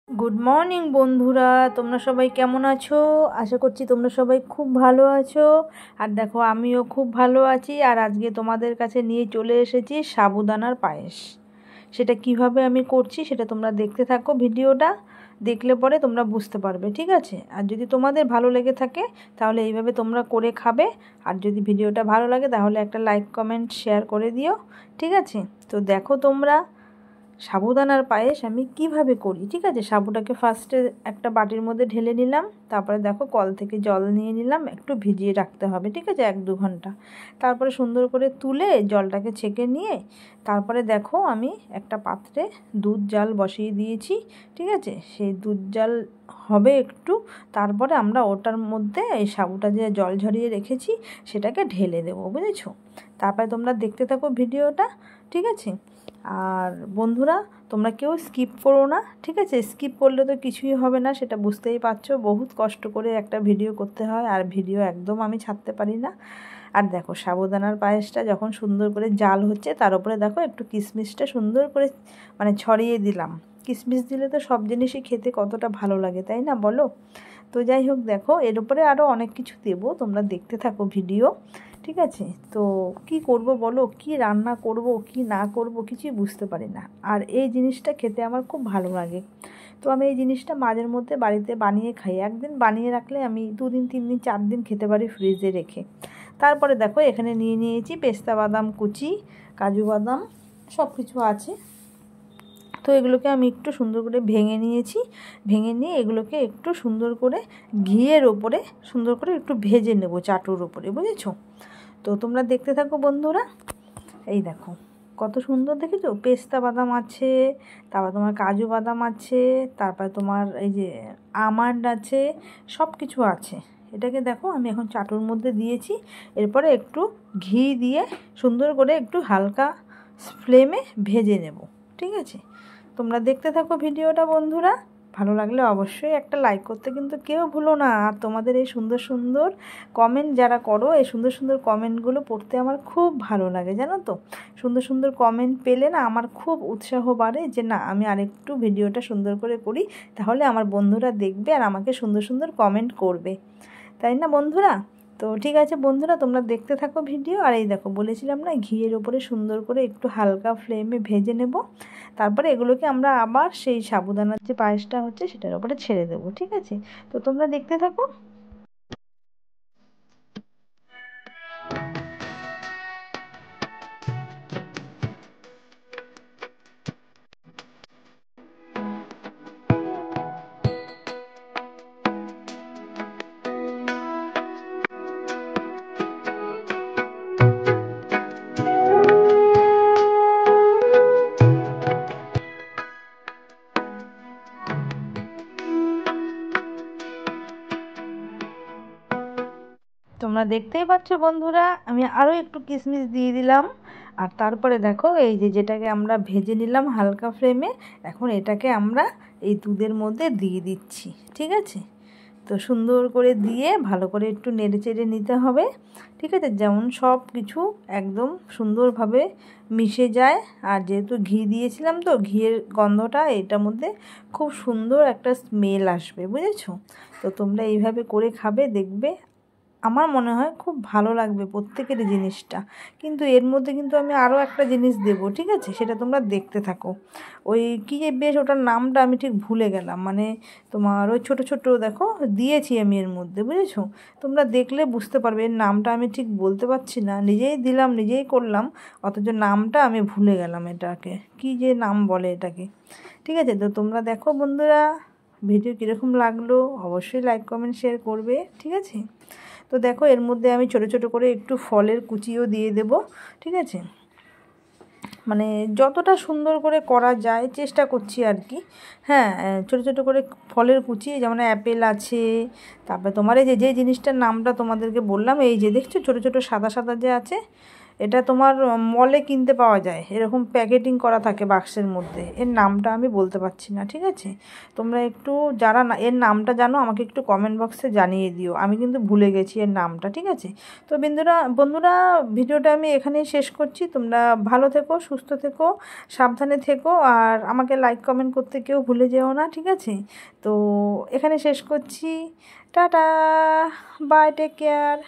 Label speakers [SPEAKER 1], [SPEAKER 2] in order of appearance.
[SPEAKER 1] Good morning বন্ধুরা, তোমরা সবাই কেমন আছো? আশা করছি তোমরা সবাই খুব ভালো আছো। আর দেখো, আমিও খুব ভালো আছি। আর আজকে তোমাদের কাছে নিয়ে চলে এসেছি সাবুদানার পায়েস। সেটা কিভাবে আমি করছি সেটা তোমরা দেখতে থাকো। ভিডিওটা দেখলে পরে তোমরা বুঝতে পারবে, ঠিক আছে? আর যদি তোমাদের ভালো লেগে থাকে তাহলে এইভাবে তোমরা করে খাবে। আর যদি ভিডিওটা ভালো লাগে তাহলে একটা লাইক কমেন্ট শেয়ার করে দিও, ঠিক আছে? তো দেখো তোমরা সাবুদানার পায়েস আমি কিভাবে করি, ঠিক আছে? সাবুটাকে ফার্স্টে একটা বাটির মধ্যে ঢেলে নিলাম, তারপরে দেখো কল থেকে জল নিয়ে নিলাম, একটু ভিজিয়ে রাখতে হবে, ঠিক আছে, 1-2 ঘন্টা। তারপরে সুন্দর করে তুলে জলটাকে ছেঁকে নিয়ে তারপরে দেখো আমি একটা পাত্রে দুধ জাল বসিয়ে দিয়েছি, ঠিক আছে? সেই দুধ জাল হবে একটু, তারপরে আমরা ওটার মধ্যে এই সাবুটা যে জল ঝরিয়ে রেখেছি সেটাকে ঢেলে দেবো, বুঝেছো? তারপরে তোমরা দেখতে থাকো ভিডিওটা, ঠিক আছে? আর বন্ধুরা, তোমরা কেউ স্কিপ করো না, ঠিক আছে? স্কিপ করলে তো কিছুই হবে না, সেটা বুঝতেই পারছো। বহুত কষ্ট করে একটা ভিডিও করতে হয়, আর ভিডিও একদম আমি ছাড়তে পারি না। আর দেখো সাবুদানার পায়েসটা যখন সুন্দর করে জাল হচ্ছে, তার উপরে দেখো একটু কিশমিশটা সুন্দর করে ছড়িয়ে দিলাম। কিশমিশ দিলে তো সব জিনিসই খেতে কতটা ভালো লাগে, তাই না বলো? তো যাই হোক, দেখো এর উপরে আরও অনেক কিছু দেবো, তোমরা দেখতে থাকো ভিডিও, ঠিক আছে? তো কি করব বলো, কি রান্না করব কি না করব কিছুই বুঝতে পারি না। আর এই জিনিসটা খেতে আমার খুব ভালো লাগে। তো আমি এই জিনিসটা মাঝের মধ্যে বাড়িতে বানিয়ে খাই। একদিন বানিয়ে রাখলে আমি 2 দিন 3 দিন 4 দিন খেতে পারি ফ্রিজে রেখে। তারপরে দেখো এখানে নিয়ে নিয়েছি পেস্তা বাদাম কুচি, কাজু বাদাম, সব কিছু আছে। তো এগুলোকে আমি একটু সুন্দর করে ভেঙে নিয়েছি। ভেঙে নিয়ে এগুলোকে একটু সুন্দর করে ঘিয়ের ওপরে সুন্দর করে একটু ভেজে নেব, চাটুর ওপরে, বুঝেছো? তো তোমরা দেখতে থাকো বন্ধুরা। এই দেখো কত সুন্দর, দেখেছো? পেস্তা বাদাম আছে, তারপর তোমার কাজু বাদাম আছে, তারপর তোমার এই যে আমন্ড আছে, সব কিছু আছে। এটাকে দেখো আমি এখন চাটুর মধ্যে দিয়েছি। এরপরে একটু ঘি দিয়ে সুন্দর করে একটু হালকা ফ্লেমে ভেজে নেব, ঠিক আছে? তোমরা দেখতে থাকো ভিডিওটা বন্ধুরা। ভালো লাগলে অবশ্যই একটা লাইক করতে কিন্তু কেউ ভুলো না। আর তোমাদের এই সুন্দর সুন্দর কমেন্ট যারা করো, এই সুন্দর সুন্দর কমেন্টগুলো পড়তে আমার খুব ভালো লাগে, জানো তো? সুন্দর সুন্দর কমেন্ট পেলে না আমার খুব উৎসাহ বাড়ে যে না, আমি আরেকটু ভিডিওটা সুন্দর করে করি, তাহলে আমার বন্ধুরা দেখবে আর আমাকে সুন্দর সুন্দর কমেন্ট করবে, তাই না বন্ধুরা? তো ঠিক আছে বন্ধুরা, তোমরা দেখতে থাকো ভিডিও। আর এই দেখো বলেছিলাম না, ঘিয়ের ওপরে সুন্দর করে একটু হালকা ফ্লেমে ভেজে নেব। তারপরে এগুলোকে আমরা আবার সেই সাবুদানার যে পায়েসটা হচ্ছে সেটার ওপরে ছেড়ে দেবো, ঠিক আছে? তো তোমরা দেখতে থাকো। তোমরা দেখতেই পাচ্ছ বন্ধুরা, আমি আরও একটু কিশমিশ দিয়ে দিলাম। আর তারপরে দেখো এই যে যেটাকে আমরা ভেজে নিলাম হালকা ফ্লেমে, এখন এটাকে আমরা এই দুধের মধ্যে দিয়ে দিচ্ছি, ঠিক আছে? তো সুন্দর করে দিয়ে ভালো করে একটু নেড়ে চেড়ে নিতে হবে, ঠিক আছে? যেমন সব কিছু একদম সুন্দরভাবে মিশে যায়। আর যেহেতু ঘি দিয়েছিলাম, তো ঘিয়ের গন্ধটা এটার মধ্যে খুব সুন্দর একটা স্মেল আসবে, বুঝেছো? তো তোমরা এইভাবে করে খাবে, দেখবে আমার মনে হয় খুব ভালো লাগবে প্রত্যেকেরই জিনিসটা। কিন্তু এর মধ্যে কিন্তু আমি আরও একটা জিনিস দেবো, ঠিক আছে? সেটা তোমরা দেখতে থাকো। ওই কী যে বেশ, ওটার নামটা আমি ঠিক ভুলে গেলাম, তোমার ওই ছোটো ছোটো দেখো দিয়েছি আমি এর মধ্যে, বুঝেছো? তোমরা দেখলে বুঝতে পারবে। এর নামটা আমি ঠিক বলতে পারছি না, নিজেই দিলাম নিজেই করলাম, অথচ নামটা আমি ভুলে গেলাম। এটাকে কী যে নাম বলে এটাকে, ঠিক আছে? তো তোমরা দেখো বন্ধুরা, ভিডিও কীরকম লাগলো অবশ্যই লাইক কমেন্ট শেয়ার করবে, ঠিক আছে? তো দেখো এর মধ্যে আমি ছোট ছোট করে একটু ফলের কুচিও দিয়ে দেব, ঠিক আছে? যতটা সুন্দর করে করা যায় চেষ্টা করছি আর কি। হ্যাঁ, ছোট ছোট করে ফলের কুচি, যেমন অ্যাপেল আছে, তারপরে তোমার এই যে যে জিনিসটার নামটা তোমাদেরকে বললাম, এই যে দেখছো ছোট ছোট সাদা সাদা যে আছে, এটা তোমার মলে কিনতে পাওয়া যায়, এরকম প্যাকেটিং করা থাকে বাক্সের মধ্যে। এর নামটা আমি বলতে পারছি না, ঠিক আছে? তোমরা একটু যারা না এর নামটা জানো আমাকে একটু কমেন্ট বক্সে জানিয়ে দিও, আমি কিন্তু ভুলে গেছি এর নামটা, ঠিক আছে? তো বন্ধুরা ভিডিওটা আমি এখানেই শেষ করছি। তোমরা ভালো থেকো, সুস্থ থেকো, সাবধানে থেকো, আর আমাকে লাইক কমেন্ট করতে কেউ ভুলে যেও না, ঠিক আছে? তো এখানে শেষ করছি। Tata, bye, take care.